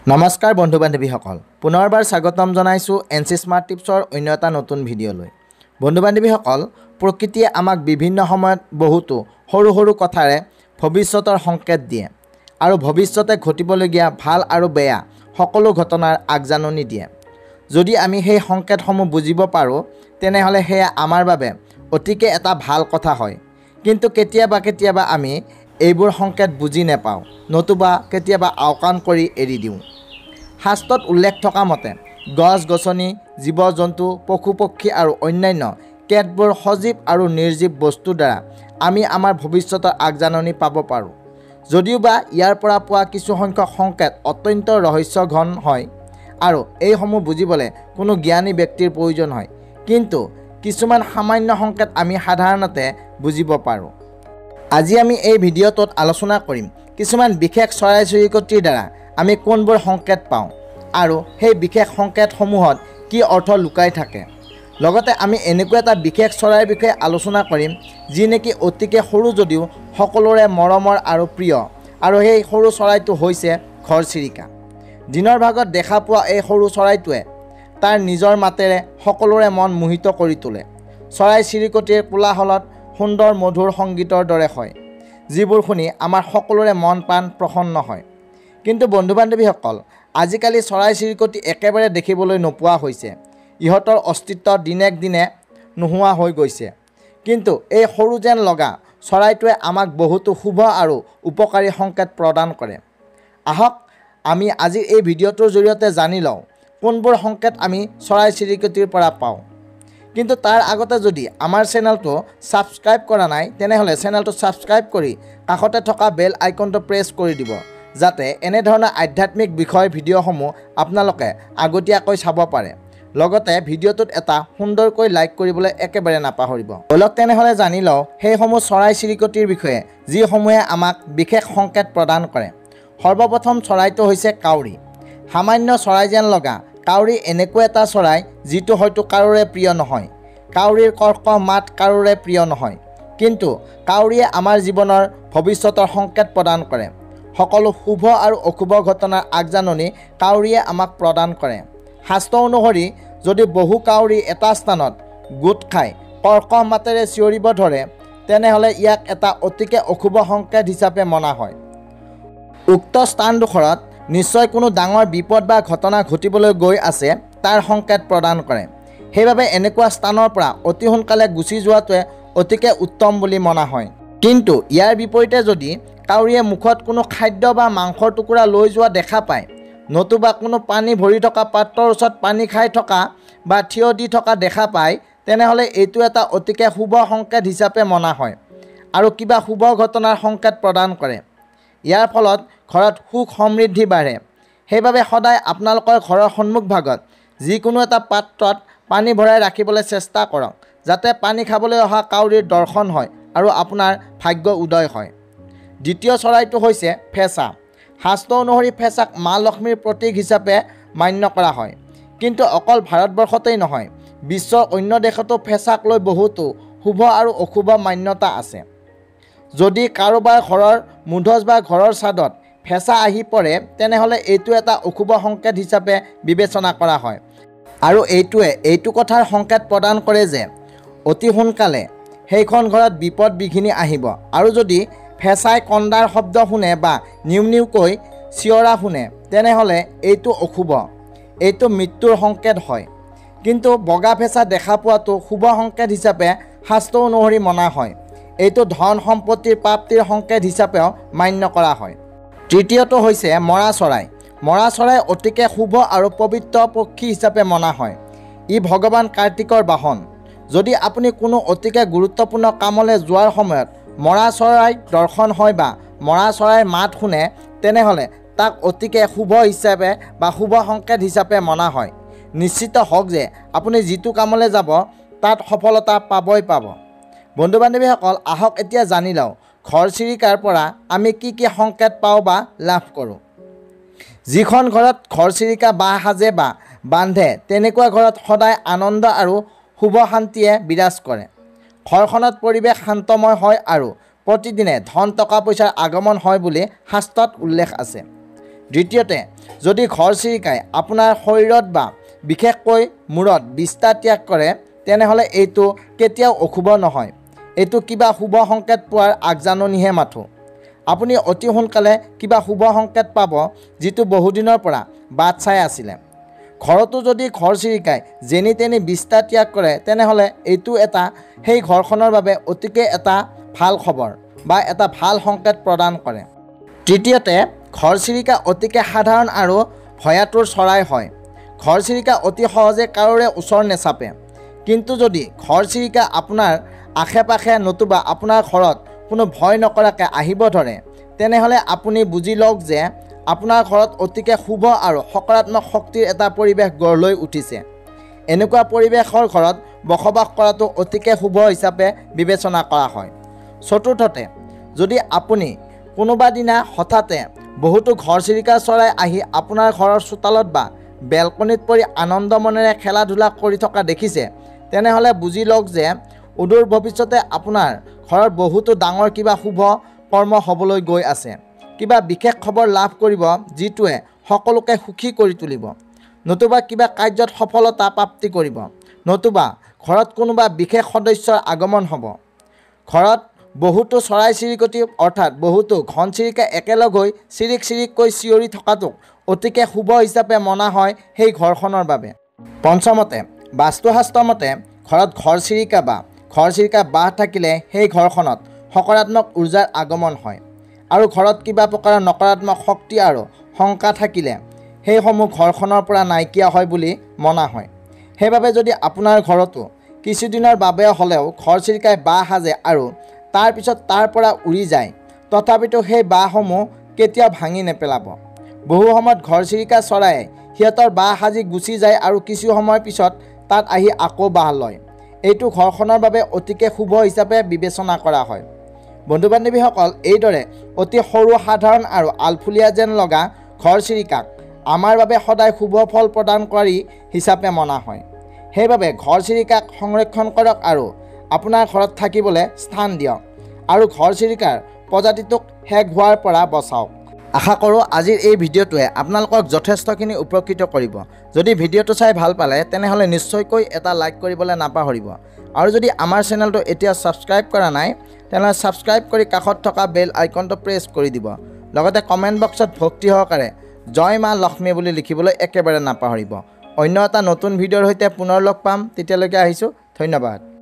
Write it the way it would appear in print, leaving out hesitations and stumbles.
নমস্কাৰ বন্ধু বান্ধৱীসকল, পুনৰবাৰ স্বাগতম জনাইছোঁ এনচি স্মাৰ্ট টিপছৰ অন্য এটা নতুন ভিডিঅ'লৈ। বন্ধু বান্ধৱীসকল, প্ৰকৃতিয়ে আমাক বিভিন্ন সময়ত বহুতো সৰু সৰু কথাৰে ভৱিষ্যতৰ সংকেত দিয়ে আৰু ভৱিষ্যতে ঘটিবলগীয়া ভাল আৰু বেয়া সকলো ঘটনাৰ আগজাননী দিয়ে। যদি আমি সেই সংকেতসমূহ বুজিব পাৰোঁ তেনেহ'লে সেয়া আমাৰ বাবে অতিকে এটা ভাল কথা হয়। কিন্তু কেতিয়াবা আমি এইবোৰ সংকেত বুজি নাপাওঁ, নতুবা কেতিয়াবা আওকাণ কৰি এৰি দিওঁ। শাস্ত্ৰত উল্লেখ থকা মতে গছ-গছনি, জীৱ-জন্তু, পশু-পক্ষী আৰু অন্যান্য কেতবোৰ সজীৱ আৰু নিৰ্জীৱ বস্তুৰ দ্বাৰা আমি আমাৰ ভৱিষ্যতৰ আগজাননী পাব পাৰোঁ। যদিওবা ইয়াৰ পৰা পোৱা কিছুসংখ্যক সংকেত অত্যন্ত ৰহস্যঘন হয় আৰু এইসমূহ বুজিবলৈ কোনো জ্ঞানী ব্যক্তিৰ প্ৰয়োজন হয়, কিন্তু কিছুমান সামান্য সংকেত আমি সাধাৰণতে বুজিব পাৰোঁ। আজি আমি এই ভিডিঅ'টোত আলোচনা কৰিম কিছুমান বিশেষ চৰাই-চিৰিকটিৰ দ্বাৰা আমি কোনবোৰ সংকেত পাওঁ আৰু সেই বিশেষ সংকেতসমূহত কি অৰ্থ লুকাই থাকে। লগতে আমি এনেকুৱা এটা বিশেষ চৰাইৰ বিষয়ে আলোচনা কৰিম যি নেকি অতিকে সৰু যদিও সকলোৰে মৰমৰ আৰু প্ৰিয়, আৰু সেই সৰু চৰাইটো হৈছে ঘৰচিৰিকা। দিনৰ ভাগত দেখা পোৱা এই সৰু চৰাইটোৱে তাৰ নিজৰ মাতেৰে সকলোৰে মন মোহিত কৰি তোলে। চৰাই-চিৰিকটিৰ কোলাহলত সুন্দৰ মধুৰ সংগীতৰ দৰে হয়, যিবোৰ শুনি আমাৰ সকলোৰে মন প্ৰাণ প্ৰসন্ন হয়। কিন্তু বন্ধু বান্ধৱীসকল, আজিকালি চৰাই-চিৰিকটি একেবাৰে দেখিবলৈ নোপোৱা হৈছে। ইহঁতৰ অস্তিত্ব দিনক দিনে নোহোৱা হৈ গৈছে। কিন্তু এই সৰু যেন লগা চৰাইটোৱে আমাক বহুতো শুভ আৰু উপকাৰী সংকেত প্ৰদান কৰে। আহক আমি আজিৰ এই ভিডিঅ'টোৰ জৰিয়তে জানি লওঁ কোনবোৰ সংকেত আমি চৰাই-চিৰিকটিৰ পৰা পাওঁ। কিন্তু তাৰ আগতে যদি আমাৰ চেনেলটো ছাবস্ক্ৰাইব কৰা নাই তেনেহ'লে চেনেলটো ছাবস্ক্ৰাইব কৰি কাষতে থকা বেল আইকনটো প্ৰেছ কৰি দিব, যাতে এনেধৰণৰ আধ্যাত্মিক বিষয় ভিডিঅ'সমূহ আপোনালোকে আগতীয়াকৈ চাব পাৰে। লগতে ভিডিঅ'টোত এটা সুন্দৰকৈ লাইক কৰিবলৈ একেবাৰে নাপাহৰিব। বলক তেনেহ'লে জানি লওঁ সেইসমূহ চৰাই-চিৰিকটিৰ বিষয়ে যিসমূহে আমাক বিশেষ সংকেত প্ৰদান কৰে। সৰ্বপ্ৰথম চৰাইটো হৈছে কাউৰী। সামান্য চৰাই যেন লগা কাউৰী এনেকুৱা এটা চৰাই যিটো হয়তো কাৰোৰে প্ৰিয় নহয়। কাউৰীৰ কৰ্কশ মাত কাৰোৰে প্ৰিয় নহয়, কিন্তু কাউৰীয়ে আমাৰ জীৱনৰ ভৱিষ্যতৰ সংকেত প্ৰদান কৰে। সকলো শুভ আৰু অশুভ ঘটনাৰ আগজাননী কাউৰীয়ে আমাক প্ৰদান কৰে। শাস্ত্ৰ অনুসৰি যদি বহু কাউৰী এটা স্থানত গোট খাই কৰ্কশ মাতেৰে চিঞৰিব ধৰে তেনেহ'লে ইয়াক এটা অতিকে অশুভ সংকেত হিচাপে মনা হয়। উক্ত স্থানডোখৰত নিশ্চয় কোনো ডাঙৰ বিপদ বা ঘটনা ঘটিবলৈ গৈ আছে তাৰ সংকেত প্ৰদান কৰে। সেইবাবে এনেকুৱা স্থানৰ পৰা অতি সোনকালে গুচি যোৱাটোৱে অতিকে উত্তম বুলি মনা হয়। কিন্তু ইয়াৰ বিপৰীতে যদি কাউৰীয়ে মুখত কোনো খাদ্য বা মাংসৰ টুকুৰা লৈ যোৱা দেখা পায়, নতুবা কোনো পানী ভৰি থকা পাত্ৰৰ ওচৰত পানী খাই থকা বা থিয় দি থকা দেখা পায়, তেনেহ'লে এইটো এটা অতিকে শুভ সংকেত হিচাপে মনা হয় আৰু কিবা শুভ ঘটনাৰ সংকেত প্ৰদান কৰে। ইয়াৰ ফলত ঘৰত সুখ সমৃদ্ধি বাঢ়ে। সেইবাবে সদায় আপোনালোকৰ ঘৰৰ সন্মুখভাগত যিকোনো এটা পাত্ৰত পানী ভৰাই ৰাখিবলৈ চেষ্টা কৰক, যাতে পানী খাবলৈ অহা কাউৰীৰ দৰ্শন হয় আৰু আপোনাৰ ভাগ্য উদয় হয়। দ্বিতীয় চৰাইটো হৈছে ফেঁচা। শাস্ত্ৰ অনুসৰি ফেঁচাক মা লক্ষ্মীৰ প্ৰতীক হিচাপে মান্য কৰা হয়। কিন্তু অকল ভাৰতবৰ্ষতেই নহয়, বিশ্বৰ অন্য দেশতো ফেঁচাক লৈ বহুতো শুভ আৰু অশুভ মান্যতা আছে। যদি কাৰোবাৰ ঘৰৰ মুধচ বা ঘৰৰ ছাদত ফেঁচা আহি পৰে তেনেহ'লে এইটো এটা অশুভ সংকেত হিচাপে বিবেচনা কৰা হয়, আৰু এইটোৱে এইটো কথাৰ সংকেত প্ৰদান কৰে যে অতি সোনকালে সেইখন ঘৰত বিপদ বিঘিনি আহিব। আৰু যদি ফেঁচাই কন্দাৰ শব্দ শুনে বা নিউ নিউকৈ চিঞৰা শুনে তেনেহ'লে এইটো অশুভ, এইটো মৃত্যুৰ সংকেত হয়। কিন্তু বগা ফেঁচা দেখা পোৱাটো শুভ সংকেত হিচাপে শাস্ত্ৰ অনুসৰি মনা হয়। এইটো ধন সম্পত্তিৰ প্ৰাপ্তিৰ সংকেত হিচাপেও মান্য কৰা হয়। তৃতীয়টো হৈছে মৰা চৰাই। মৰা চৰাই অতিকে শুভ আৰু পবিত্ৰ পক্ষী হিচাপে মনা হয়। ই ভগৱান কাৰ্তিকৰ বাহন। যদি আপুনি কোনো অতিকে গুৰুত্বপূৰ্ণ কামলৈ যোৱাৰ সময়ত মৰা চৰাইৰ দৰ্শন হয় বা মৰা চৰাইৰ মাত শুনে তেনেহ'লে তাক অতিকে শুভ হিচাপে বা শুভ সংকেত হিচাপে মনা হয়। নিশ্চিত হওক যে আপুনি যিটো কামলৈ যাব তাত সফলতা পাবই পাব। বন্ধু বান্ধৱীসকল, আহক এতিয়া জানি লওঁ ঘৰচিৰিকাৰ পৰা আমি কি কি সংকেত পাওঁ বা লাভ কৰোঁ। যিখন ঘৰত ঘৰচিৰিকা বাহ সাজে বা বান্ধে তেনেকুৱা ঘৰত সদায় আনন্দ আৰু শুভ শান্তিয়ে বিৰাজ কৰে। ঘৰখনত পৰিৱেশ শান্তময় হয় আৰু প্ৰতিদিনে ধন টকা পইচাৰ আগমন হয় বুলি শাস্ত্ৰত উল্লেখ আছে। দ্বিতীয়তে যদি ঘৰচিৰিকাই আপোনাৰ শৰীৰত বা বিশেষকৈ মূৰত বিষ্ঠা ত্যাগ কৰে তেনেহ'লে এইটো কেতিয়াও অশুভ নহয়। এইটো কিবা শুভ সংকেত পোৱাৰ আগজাননীহে মাথো। আপুনি অতি সোনকালে কিবা শুভ সংকেত পাব যিটো বহুদিনৰ পৰা বাট চাই আছিলে। ঘৰতো যদি ঘৰচিৰিকাই যেনি তেনি বিষ্ঠা ত্যাগ কৰে তেনেহ'লে এইটো এটা সেই ঘৰখনৰ বাবে অতিকে এটা ভাল খবৰ বা এটা ভাল সংকেত প্ৰদান কৰে। তৃতীয়তে ঘৰচিৰিকা অতিকে সাধাৰণ আৰু ভয়াতুৰ চৰাই হয়। ঘৰচিৰিকা অতি সহজে কাৰোৰে ওচৰ নেচাপে। কিন্তু যদি ঘৰচিৰিকা আপোনাৰ আশে পাশে নতুবা আপোনাৰ ঘৰত কোনো ভয় নকৰাকৈ আহিব ধৰে তেনেহ'লে আপুনি বুজি লওক যে আপোনাৰ ঘৰত অতিকে শুভ আৰু সকাৰাত্মক শক্তিৰ এটা পৰিৱেশ গঢ় লৈ উঠিছে। এনেকুৱা পৰিৱেশৰ ঘৰত বসবাস কৰাটো অতিকে শুভ হিচাপে বিবেচনা কৰা হয়। চতুৰ্থতে যদি আপুনি কোনোবা দিনা হঠাতে বহুতো ঘৰচিৰিকা চৰাই আহি আপোনাৰ ঘৰৰ চোতালত বা বেলকনিত পৰি আনন্দ মনেৰে খেলা ধূলা কৰি থকা দেখিছে তেনেহ'লে বুজি লওক যে অদূৰ ভৱিষ্যতে আপোনাৰ ঘৰত বহুতো ডাঙৰ কিবা শুভ কৰ্ম হ'বলৈ গৈ আছে। কিবা বিশেষ খবৰ লাভ কৰিব যিটোৱে সকলোকে সুখী কৰি তুলিব, নতুবা কিবা কাৰ্যত সফলতা প্ৰাপ্তি কৰিব, নতুবা ঘৰত কোনোবা বিশেষ সদস্যৰ আগমন হ'ব। ঘৰত বহুতো চৰাই চিৰিকটি অৰ্থাৎ বহুতো ঘনচিৰিকা একেলগ হৈ চিৰিক চিৰিককৈ চিঞৰি থকাটোক অতিকে শুভ হিচাপে মনা হয় সেই ঘৰখনৰ বাবে। পঞ্চমতে বাস্তুশাস্ত্ৰৰ মতে ঘৰত ঘৰচিৰিকা বা ঘৰচিৰিকা বাহ থাকিলে সেই ঘৰখনত সকাৰাত্মক উৰ্জাৰ আগমন হয় আৰু ঘৰত কিবা প্ৰকাৰৰ নকাৰাত্মক শক্তি আৰু শংকা থাকিলে সেইসমূহ ঘৰখনৰ পৰা নাইকিয়া হয় বুলি মনা হয়। সেইবাবে যদি আপোনাৰ ঘৰতো কিছুদিনৰ বাবে হ'লেও ঘৰচিৰিকাই বাহ সাজে আৰু তাৰ পিছত তাৰ পৰা উৰি যায় তথাপিতো সেই বাহসমূহ কেতিয়াও ভাঙি নেপেলাব। বহু সময়ত ঘৰচিৰিকা চৰায়ে সিহঁতৰ বাহ সাজি গুচি যায় আৰু কিছু সময়ৰ পিছত তাত আহি আকৌ বাহ লয়। এইটো ঘৰখনৰ বাবে অতিকে শুভ হিচাপে বিবেচনা কৰা হয়। বন্ধু বান্ধৱীসকল, এইদৰে অতি সৰু সাধাৰণ আৰু আলফুলীয়া যেন লগা ঘৰচিৰিকাক আমাৰ বাবে সদায় শুভ ফল প্ৰদানকাৰী হিচাপে মনা হয়। সেইবাবে ঘৰচিৰিকাক সংৰক্ষণ কৰক আৰু আপোনাৰ ঘৰত থাকিবলৈ স্থান দিয়ক আৰু ঘৰচিৰিকাৰ প্ৰজাতিটোক শেষ হোৱাৰ পৰা বচাওক। আশা কৰোঁ আজিৰ এই ভিডিঅ'টোৱে আপোনালোকক যথেষ্টখিনি উপকৃত কৰিব। যদি ভিডিঅ'টো চাই ভাল পালে তেনেহ'লে নিশ্চয়কৈ এটা লাইক কৰিবলৈ নাপাহৰিব আৰু যদি আমাৰ চেনেলটো এতিয়া ছাবস্ক্ৰাইব কৰা নাই তেনেহ'লে ছাবস্ক্ৰাইব কৰি কাষত থকা বেল আইকনটো প্ৰেছ কৰি দিব। লগতে কমেণ্ট বক্সত ভক্তি সহকাৰে জয় মা লক্ষ্মী বুলি লিখিবলৈ একেবাৰে নাপাহৰিব। অন্য এটা নতুন ভিডিঅ'ৰ সৈতে পুনৰ লগ পাম, তেতিয়ালৈকে আহিছোঁ, ধন্যবাদ।